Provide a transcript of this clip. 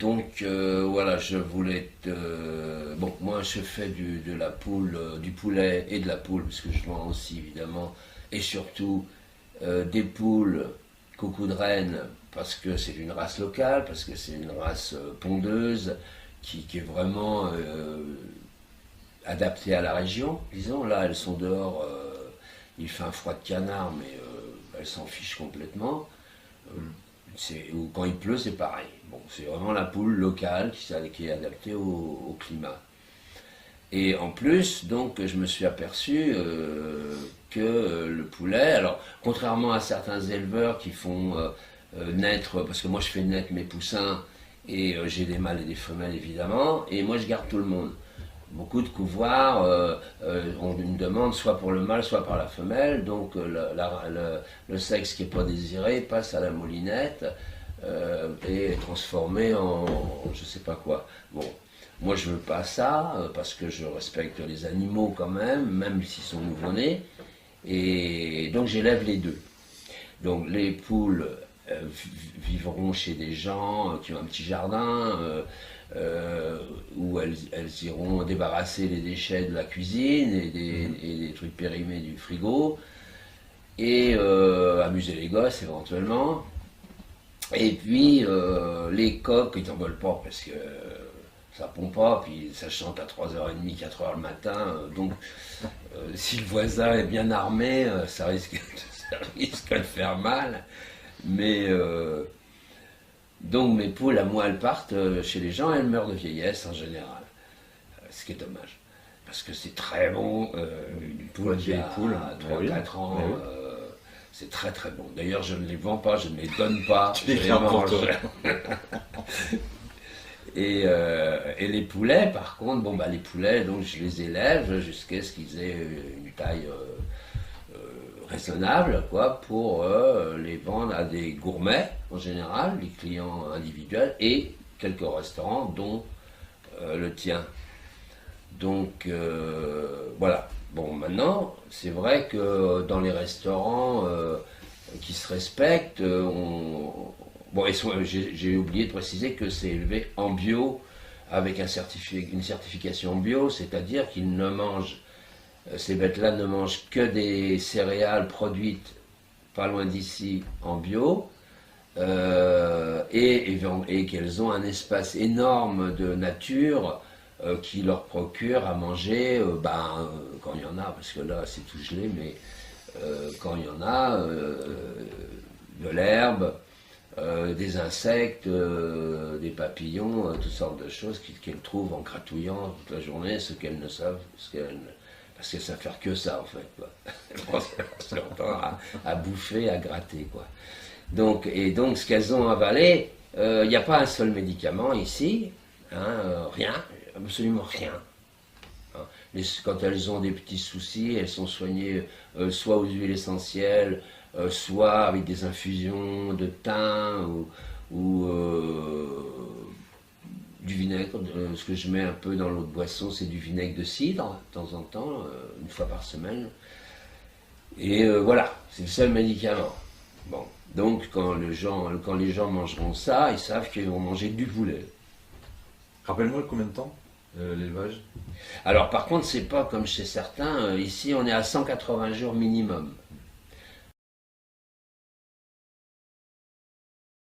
Donc voilà, je voulais bon, moi je fais de la poule, du poulet et de la poule, parce que je vends aussi évidemment, et surtout des poules coucou de reine, parce que c'est une race locale, parce que c'est une race pondeuse, qui est vraiment adaptées à la région, disons. Là, elles sont dehors, il fait un froid de canard, mais elles s'en fichent complètement. Euh, ou quand il pleut, c'est pareil. Bon, c'est vraiment la poule locale qui est adaptée au climat. Et en plus, donc, je me suis aperçu que le poulet, alors, contrairement à certains éleveurs qui font naître, parce que moi je fais naître mes poussins, et j'ai des mâles et des femelles évidemment, et moi je garde tout le monde. Beaucoup de couvoirs ont une demande soit pour le mâle, soit par la femelle, donc le sexe qui n'est pas désiré passe à la moulinette et est transformé en je sais pas quoi. Bon, moi je veux pas ça parce que je respecte les animaux quand même s'ils sont nouveau-nés, et donc j'élève les deux. Donc les poules vivront chez des gens qui ont un petit jardin, où elles iront débarrasser les déchets de la cuisine et des trucs périmés du frigo, et amuser les gosses éventuellement. Et puis les coqs, ils n'en veulent pas parce que ça pompe pas, puis ça chante à 3h30, 4h le matin, donc si le voisin est bien armé, ça risque de faire mal. Mais donc mes poules, à moi, elles partent chez les gens et elles meurent de vieillesse en général. Ce qui est dommage. Parce que c'est très bon. Une poule qui a 3-4 ans, oui. c'est très très bon. D'ailleurs, je ne les vends pas, je ne les donne pas. Tu les gardes pour toi. Et les poulets, par contre, bon, bah, les poulets, donc je les élève jusqu'à ce qu'ils aient une taille raisonnable, quoi, pour les vendre à des gourmets en général, les clients individuels et quelques restaurants, dont le tien. Donc voilà. Bon, maintenant, c'est vrai que dans les restaurants qui se respectent, bon, j'ai oublié de préciser que c'est élevé en bio avec une certification bio, c'est-à-dire qu'ils ne mangent ces bêtes-là ne mangent que des céréales produites pas loin d'ici en bio, et qu'elles ont un espace énorme de nature qui leur procure à manger, quand il y en a, parce que là c'est tout gelé, mais quand il y en a, de l'herbe, des insectes, des papillons, toutes sortes de choses qu'elles trouvent en gratouillant toute la journée, ce qu'elles ne savent, parce qu'elles savent faire que ça en fait, quoi. Elles passent leur temps à bouffer, à gratter, quoi. Donc ce qu'elles ont avalé, il n'y a pas un seul médicament ici, hein, rien, absolument rien. Hein. Quand elles ont des petits soucis, elles sont soignées soit aux huiles essentielles, soit avec des infusions de thym ou du vinaigre. Ce que je mets un peu dans l'eau de boisson, c'est du vinaigre de cidre, de temps en temps, une fois par semaine. Et voilà, c'est le seul médicament. Bon, donc quand les gens mangeront ça, ils savent qu'ils vont manger du poulet. Rappelle-moi combien de temps l'élevage? Alors par contre, c'est pas comme chez certains, ici on est à 180 jours minimum.